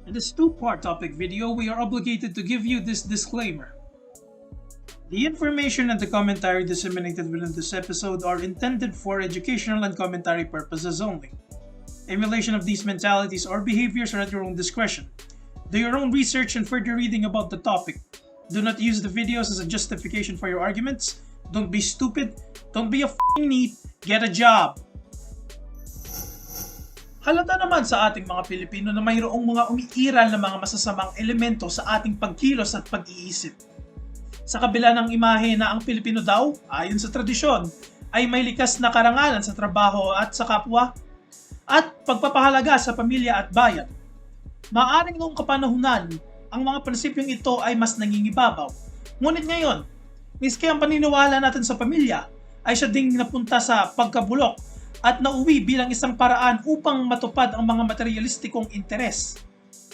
In this two-part topic video, we are obligated to give you this disclaimer. The information and the commentary disseminated within this episode are intended for educational and commentary purposes only. Emulation of these mentalities or behaviors are at your own discretion. Do your own research and further reading about the topic. Do not use the videos as a justification for your arguments. Don't be stupid. Don't be a f***ing neat. Get a job. Halata naman sa ating mga Pilipino na mayroong mga umiiral na mga masasamang elemento sa ating pagkilos at pag-iisip. Sa kabila ng imahe na ang Pilipino daw, ayon sa tradisyon, ay may likas na karangalan sa trabaho at sa kapwa, at pagpapahalaga sa pamilya at bayan. Maaaring noong kapanahunan, ang mga prinsipyong ito ay mas nangingibabaw. Ngunit ngayon, miski ang paniniwala natin sa pamilya, ay siya ding napunta sa pagkabulok at nauwi bilang isang paraan upang matupad ang mga materialistikong interes.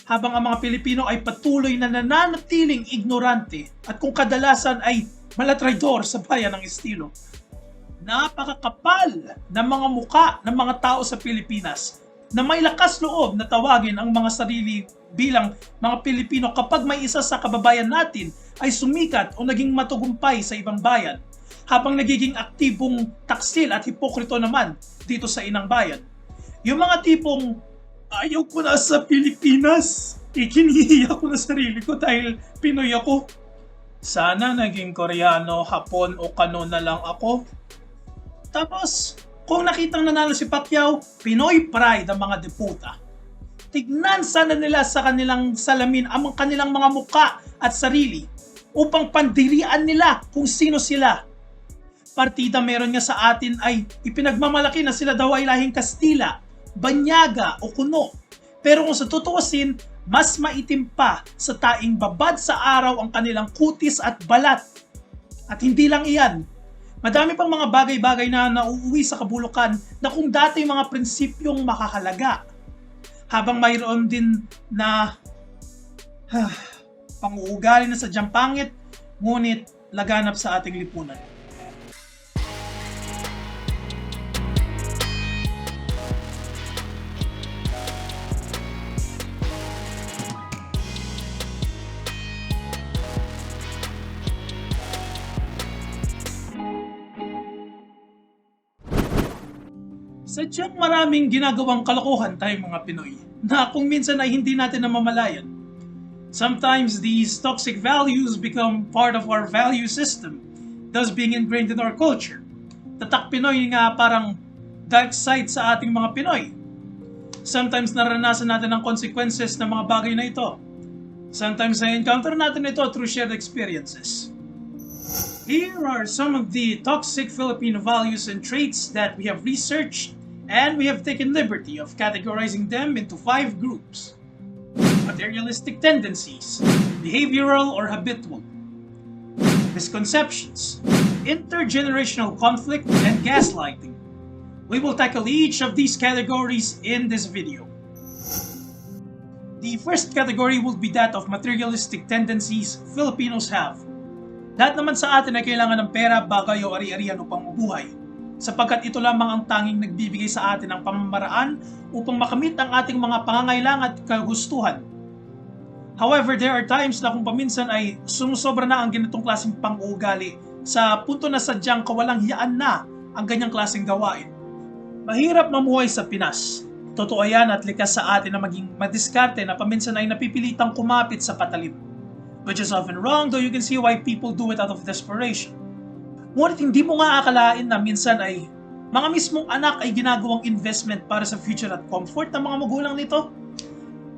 Habang ang mga Pilipino ay patuloy na nananatiling ignorante at kung kadalasan ay malatraidor sa bayan ng estilo. Napakakapal ng mga muka ng mga tao sa Pilipinas na may lakas loob na tawagin ang mga sarili bilang mga Pilipino kapag may isa sa kababayan natin ay sumikat o naging matagumpay sa ibang bayan, habang nagiging aktibong taksil at hipokrito naman dito sa inang bayan. Yung mga tipong, ayaw ko na sa Pilipinas, ikinihiya ko na sarili ko dahil Pinoy ako. Sana naging Koreano, Hapon o Kano na lang ako. Tapos, kung nakitang nanalo si Pacquiao, Pinoy pride ang mga deputa. Tignan sana nila sa kanilang salamin ang kanilang mga muka at sarili upang pandirian nila kung sino sila. Partida meron nga sa atin ay ipinagmamalaki na sila daw ay lahing Kastila, Banyaga o Kuno. Pero kung sa tutuusin, mas maitim pa sa taing babad sa araw ang kanilang kutis at balat. At hindi lang iyan, madami pang mga bagay-bagay na nauuwi sa kabulukan na kung dati mga prinsipyong makahalaga. Habang mayroon din na pang-uugali na sadyang pangit, ngunit laganap sa ating lipunan. Sadyang maraming ginagawang kalokohan tayong mga Pinoy na kung minsan ay hindi natin namamalayan. Sometimes these toxic values become part of our value system, thus being ingrained in our culture. Tatak Pinoy nga parang dark side sa ating mga Pinoy. Sometimes naranasan natin ang consequences ng mga bagay na ito. Sometimes na-encounter natin ito through shared experiences. Here are some of the toxic Filipino values and traits that we have researched, and we have taken liberty of categorizing them into 5 groups. Materialistic tendencies, behavioral or habitual, misconceptions, intergenerational conflict, and gaslighting. We will tackle each of these categories in this video. The first category will be that of materialistic tendencies Filipinos have. Lahat naman sa atin ay kailangan ng pera, bagay o ari-arian upang mabuhay, sapagkat ito lamang ang tanging nagbibigay sa atin ng pamamaraan upang makamit ang ating mga pangangailangan at kagustuhan. However, there are times na kung paminsan ay sumusobra na ang ganitong klaseng pang-uugali sa punto na sadyang kawalang hiyaan na ang ganyang klaseng gawain. Mahirap mamuhay sa Pinas. Totoo yan at likas sa atin na maging madiskarte na paminsan ay napipilitang kumapit sa patalim. Which is often wrong, though you can see why people do it out of desperation. Ngunit hindi mo nga akalain na minsan ay mga mismong anak ay ginagawang investment para sa future at comfort ng mga magulang nito.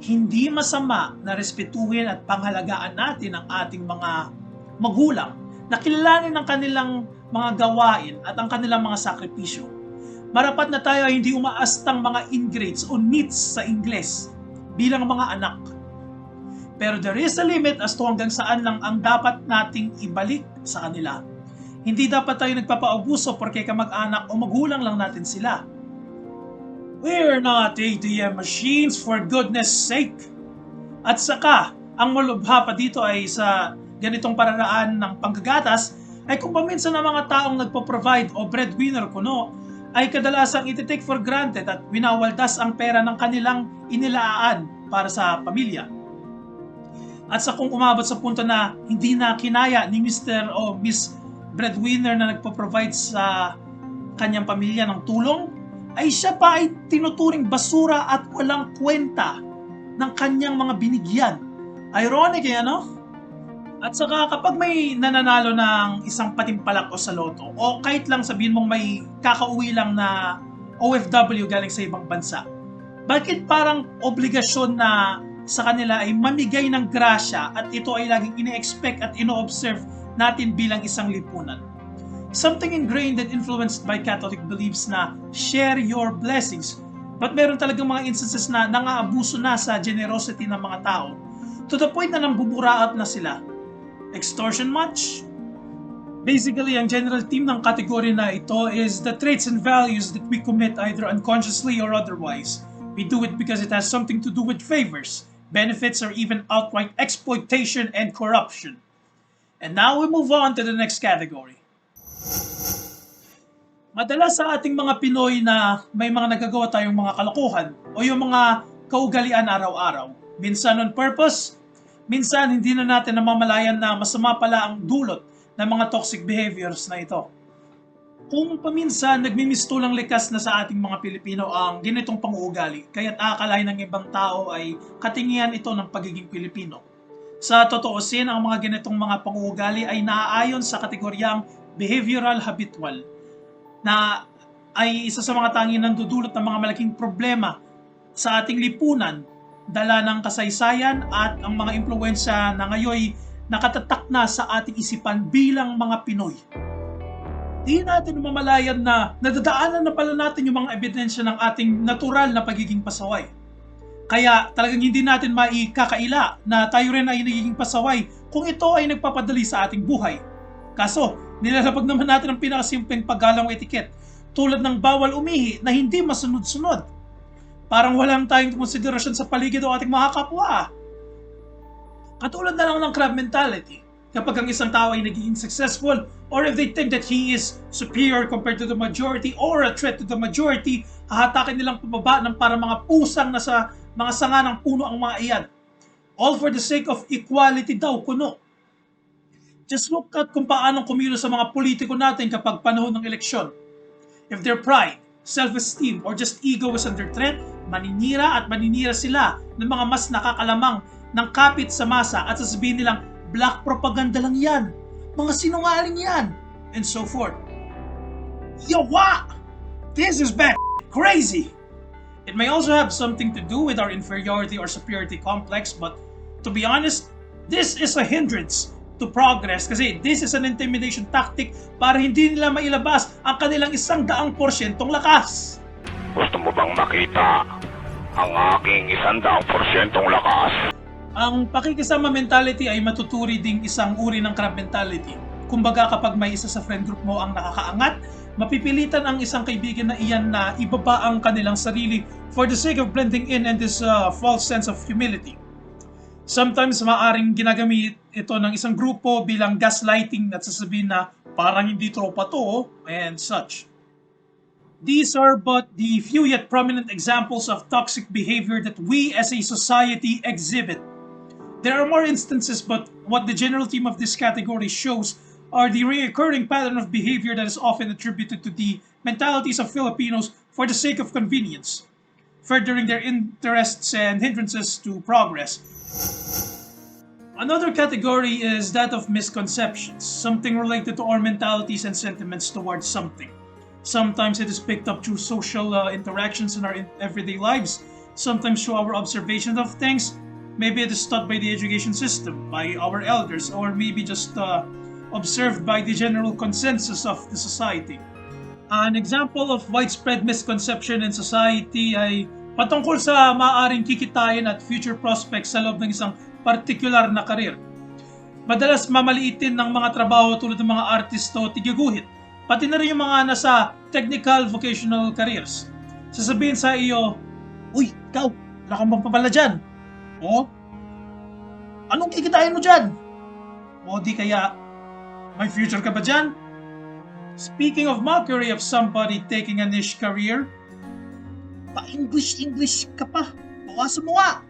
Hindi masama na respetuhin at panghalagaan natin ang ating mga magulang na kilalanin ang kanilang mga gawain at ang kanilang mga sakripisyo. Marapat na tayo ay hindi umaastang mga ingrates o needs sa Ingles bilang mga anak. Pero there is a limit as to hanggang saan lang ang dapat nating ibalik sa kanila. Hindi dapat tayo nagpapaabuso porque kamag-anak o magulang lang natin sila. We're not ATM machines, for goodness sake. At saka, ang malubha pa dito ay sa ganitong pararaan ng panggagatas ay kung paminsan ang mga taong nagpo-provide o breadwinner kuno ay kadalasang iti-take for granted at winawaldas ang pera ng kanilang inilaan para sa pamilya. At sa kung umabot sa punto na hindi na kinaya ni Mr. o Miss Breadwinner na nagpo-provide sa kanyang pamilya ng tulong, ay siya pa ay tinuturing basura at walang kwenta ng kanyang mga binigyan. Ironic eh, ano? At saka kapag may nananalo ng isang patimpalak o sa loto, o kahit lang sabihin mong may kakauwi lang na OFW galing sa ibang bansa, bakit parang obligasyon na sa kanila ay mamigay ng grasya at ito ay laging ine-expect at ino-observe natin bilang isang lipunan? Something ingrained and influenced by Catholic beliefs na share your blessings, but meron talagang mga instances na nangaabuso na sa generosity ng mga tao to the point na nambuburaot na sila. Extortion much? Basically, ang general theme ng kategory na ito is the traits and values that we commit either unconsciously or otherwise. We do it because it has something to do with favors, benefits, or even outright exploitation and corruption. And now we move on to the next category. Madalas sa ating mga Pinoy na may mga nagagawa tayong mga kalokohan o yung mga kaugalian araw-araw. Minsan on purpose, minsan hindi na natin namamalayan na masama pala ang dulot ng mga toxic behaviors na ito. Kung paminsan nagmimistulang likas na sa ating mga Pilipino ang ganitong pang-uugali, kaya't akalain ng ibang tao ay katingian ito ng pagiging Pilipino. Sa totoosin, ang mga ganitong mga pang-uugali ay naaayon sa kategoryang behavioral habitual, na ay isa sa mga tanging nandudulot ng mga malaking problema sa ating lipunan, dala ng kasaysayan at ang mga impluwensya na ngayon nakatatak na sa ating isipan bilang mga Pinoy. Di natin mamalayan na nadadaanan na pala natin yung mga ebidensya ng ating natural na pagiging pasaway. Kaya talagang hindi natin maikakaila na tayo rin ay nagiging pasaway kung ito ay nagpapadali sa ating buhay. Kaso, nilalabag naman natin ang pinakasimpleng paggalang etiket, tulad ng bawal umihi na hindi masunod-sunod. Parang walang tayong konsiderasyon sa paligid o ating mga kapwa. Katulad na lang ng crab mentality. Kapag ang isang tao ay nagiging successful, or if they think that he is superior compared to the majority or a threat to the majority, hahatakin nilang pababa ng para mga pusang nasa mga sanga ng puno ang mga iyan. All for the sake of equality daw kuno. Just look at kung paanong kumilos sa mga politiko natin kapag panahon ng eleksyon. If their pride, self-esteem, or just ego is under threat, maninira sila ng mga mas nakakalamang ng kapit sa masa at sasabihin nilang black propaganda lang yan, mga sinungaling yan, and so forth. Yawa! This is bad crazy! It may also have something to do with our inferiority or superiority complex, but to be honest, this is a hindrance to progress kasi this is an intimidation tactic para hindi nila mailabas ang kanilang 100% lakas. Gusto mo bang makita ang aking 100% lakas? Ang pakikisama mentality ay matuturi ding isang uri ng crab mentality. Kumbaga kapag may isa sa friend group mo ang nakakaangat, mapipilitan ang isang kaibigan na iyan na ibaba ang kanilang sarili for the sake of blending in and this false sense of humility. Sometimes maaring ginagamit ito ng isang grupo bilang gaslighting at sasabihin na parang hindi tropa to and such. These are but the few yet prominent examples of toxic behavior that we as a society exhibit. There are more instances, but what the general theme of this category shows are the recurring pattern of behavior that is often attributed to the mentalities of Filipinos for the sake of convenience, furthering their interests and hindrances to progress. Another category is that of misconceptions, something related to our mentalities and sentiments towards something. Sometimes it is picked up through social interactions in our everyday lives, sometimes through our observation of things. Maybe it is taught by the education system, by our elders, or maybe just observed by the general consensus of the society. An example of widespread misconception in society ay patungkol sa maaaring kikitain at future prospects sa loob ng isang partikular na karir. Madalas mamaliitin ng mga trabaho tulad ng mga artist o tigaguhit, pati na rin yung mga nasa technical vocational careers. Sasabihin sa iyo, "Uy, ikaw, wala kang bang papala dyan?" O, "Anong kikitain mo dyan?" O di kaya, "May future ka ba dyan?" Speaking of mockery of somebody taking a niche career, pa-English ka pa. Bawasan mo nga.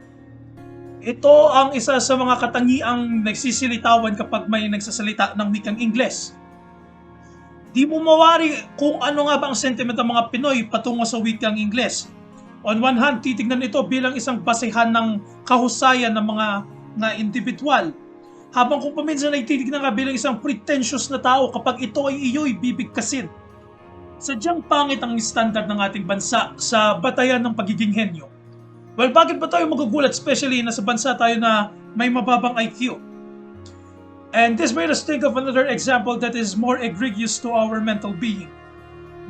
Ito ang isa sa mga katangiang nagsisilitawan kapag may nagsasalita ng wikang Ingles. Di mo mawari kung ano nga ba ang sentiment ng mga Pinoy patungo sa wikang Ingles. On one hand, titignan ito bilang isang basehan ng kahusayan ng mga individual. Habang kung paminsan ay titignan ka bilang isang pretentious na tao kapag ito ay iyo'y bibigkasin. Sadyang pangit ang standard ng ating bansa sa batayan ng pagiging henyo. Well, bakit ba tayo magugulat, especially na sa bansa tayo na may mababang IQ? And this made us think of another example that is more egregious to our mental being.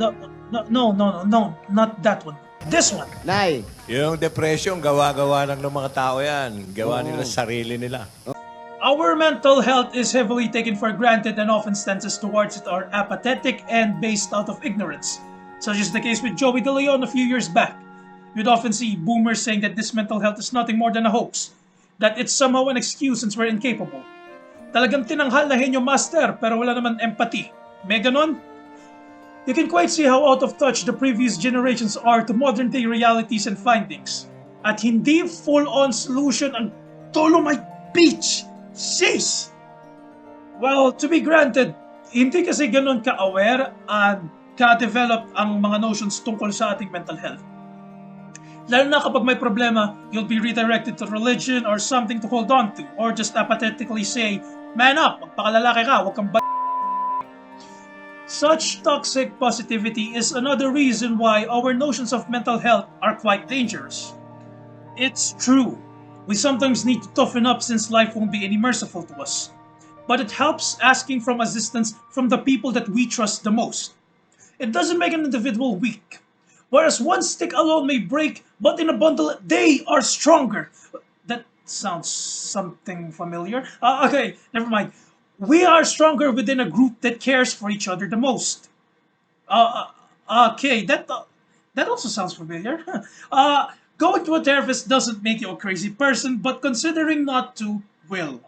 No, not that one. This one. Nay. Yung depression, gawa-gawa lang ng mga tao yan. Gawa nila sarili nila. Our mental health is heavily taken for granted and often stances towards it are apathetic and based out of ignorance, such as the case with Joey De Leon a few years back. You'd often see boomers saying that this mental health is nothing more than a hoax, that it's somehow an excuse since we're incapable. Talagang tinanghal na henyo master pero wala naman empathy. May ganon? You can quite see how out of touch the previous generations are to modern day realities and findings. At hindi full-on solution ang Dolomite Beach! Jeez! Well, to be granted, hindi kasi ganon ka-aware at ka-develop ang mga notions tungkol sa ating mental health. Lalo na kapag may problema, you'll be redirected to religion or something to hold on to, or just apathetically say, "Man up, magpakalalaki ka, huwag kang b***." Such toxic positivity is another reason why our notions of mental health are quite dangerous. It's true, we sometimes need to toughen up since life won't be any merciful to us. But it helps asking for assistance from the people that we trust the most. It doesn't make an individual weak. Whereas one stick alone may break, but in a bundle, they are stronger. That sounds something familiar. Okay, never mind. We are stronger within a group that cares for each other the most. Okay, that also sounds familiar. Going to a therapist doesn't make you a crazy person, but considering not to will.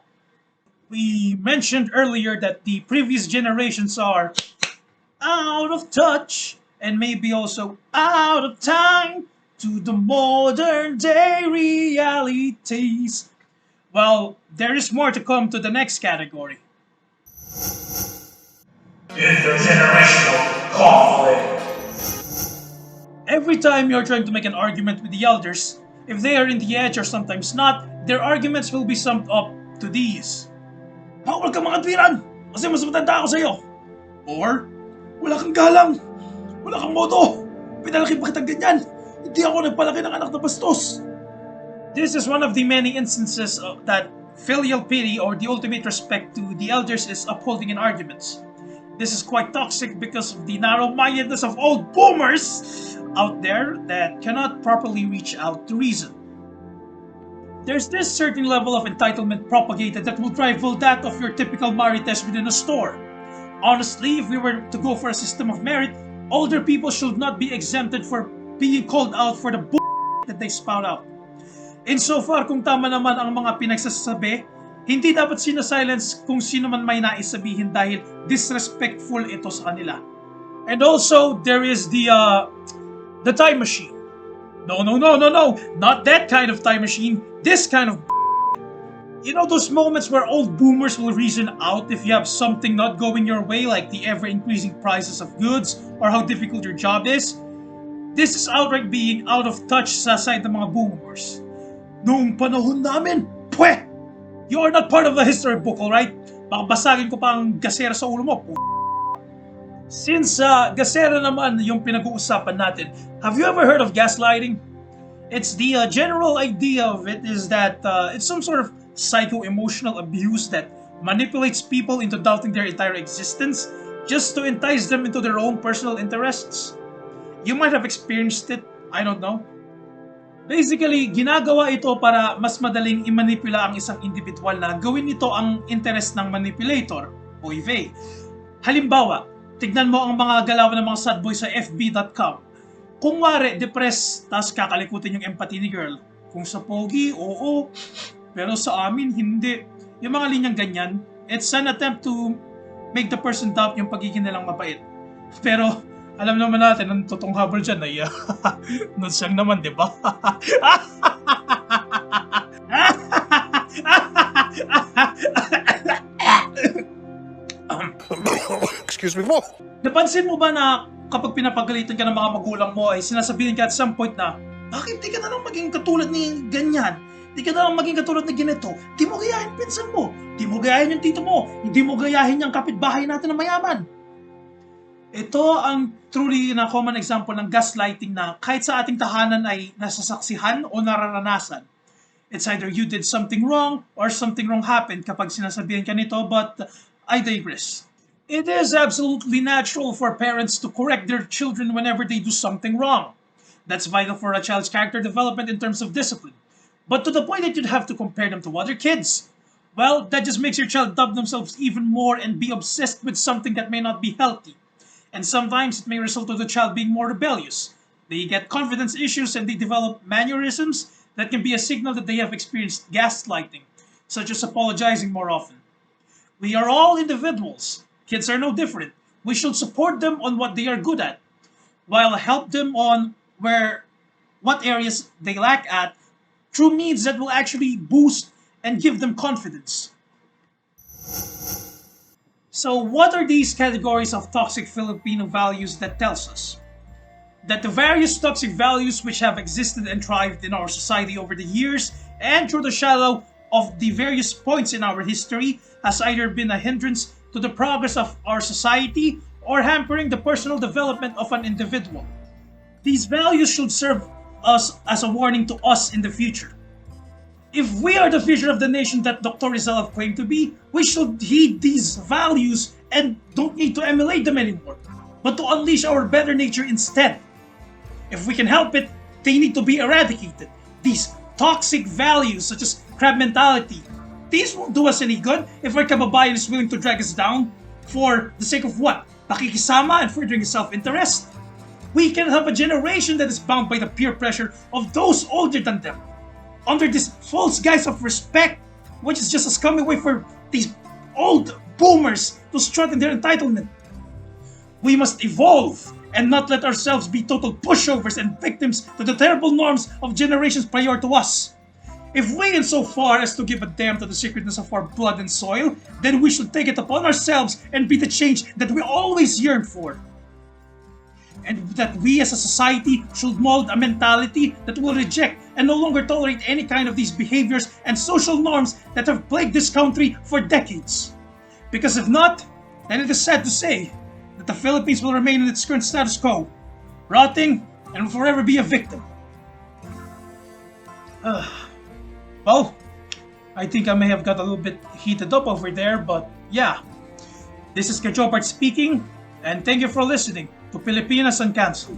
We mentioned earlier that the previous generations are out of touch and maybe also out of time to the modern day realities. Well, there is more to come to the next category. Intergenerational conflict. Every time you're trying to make an argument with the elders, if they are in the edge or sometimes not, their arguments will be summed up to these. Bawal ka mga twiran kasi mas matanda ako sa'yo. Or, wala kang galang. Wala kang modo! Pinalaki pa kitang ganyan! Hindi ako nagpalaki ng anak na bastos! This is one of the many instances that filial pity or the ultimate respect to the elders is upholding in arguments. This is quite toxic because of the narrow-mindedness of old boomers out there that cannot properly reach out to reason. There's this certain level of entitlement propagated that will rival that of your typical marites within a store. Honestly, if we were to go for a system of merit, older people should not be exempted for being called out for the that they spout out. Insofar kung tama naman ang mga pinagsasabi, hindi dapat sinasilence kung sino man may nais sabihin dahil disrespectful ito sa kanila. And also, there is the time machine. No, not that kind of time machine, this kind of you know those moments where old boomers will reason out if you have something not going your way, like the ever-increasing prices of goods or how difficult your job is? This is outright being out of touch sa side ng mga boomers. Noong panahon namin, pwe! You are not part of the history book, alright? Baka basagin ko pa ang gasera sa ulo mo, Since gasera naman yung pinag-uusapan natin, have you ever heard of gaslighting? It's the general idea of it is that it's some sort of psycho-emotional abuse that manipulates people into doubting their entire existence just to entice them into their own personal interests. You might have experienced it, I don't know. Basically, ginagawa ito para mas madaling i-manipula ang isang individual na gawin ito ang interest ng manipulator o evade. Halimbawa, tignan mo ang mga galawan ng mga sad boy sa fb.com. Kung wari, depressed, tas kakalikutin yung empathy ni girl. Kung sa pogi, oo. Pero sa amin, hindi. Yung mga linyang ganyan, it's an attempt to make the person doubt yung pagiging nilang mabait. Pero, alam naman natin, ang totoong habol dyan ay, nutsang naman, di ba? excuse me po. Napansin mo ba na kapag pinapagalitan ka ng mga magulang mo ay sinasabihin ka at some point na, bakit di ka na lang maging katulad ni ganyan? Di ka na lang maging katulad ni ganito? Di mo gayahin pinsan mo? Di mo gayahin yung tito mo? Hindi mo gayahin yung kapitbahay natin na mayaman? Ito ang truly na common example ng gaslighting na kahit sa ating tahanan ay nasasaksihan o nararanasan. It's either you did something wrong or something wrong happened kapag sinasabihan ka nito, but I digress. It is absolutely natural for parents to correct their children whenever they do something wrong. That's vital for a child's character development in terms of discipline. But to the point that you'd have to compare them to other kids, well, that just makes your child doubt themselves even more and be obsessed with something that may not be healthy. And sometimes it may result in the child being more rebellious. They get confidence issues and they develop mannerisms that can be a signal that they have experienced gaslighting, such as apologizing more often. We are all individuals. Kids are no different. We should support them on what they are good at, while help them on what areas they lack at through means that will actually boost and give them confidence. So what are these categories of toxic Filipino values that tells us? That the various toxic values which have existed and thrived in our society over the years and through the shadow of the various points in our history has either been a hindrance to the progress of our society or hampering the personal development of an individual. These values should serve us as a warning to us in the future. If we are the future of the nation that Dr. Rizal have claimed to be, we should heed these values and don't need to emulate them anymore, but to unleash our better nature instead. If we can help it, they need to be eradicated. These toxic values such as crab mentality, these won't do us any good if our kababayan is willing to drag us down for the sake of what? Pakikisama and furthering his self-interest? We can have a generation that is bound by the peer pressure of those older than them, under this false guise of respect, which is just a scummy way for these old boomers to strut in their entitlement. We must evolve and not let ourselves be total pushovers and victims to the terrible norms of generations prior to us. If we went so far as to give a damn to the sacredness of our blood and soil, then we should take it upon ourselves and be the change that we always yearn for. And that we as a society should mold a mentality that will reject and no longer tolerate any kind of these behaviors and social norms that have plagued this country for decades. Because if not, then it is sad to say that the Philippines will remain in its current status quo, rotting and will forever be a victim. Well, I think I may have got a little bit heated up over there, but yeah. This is Kajopart speaking, and thank you for listening to Pilipinas Uncancelled.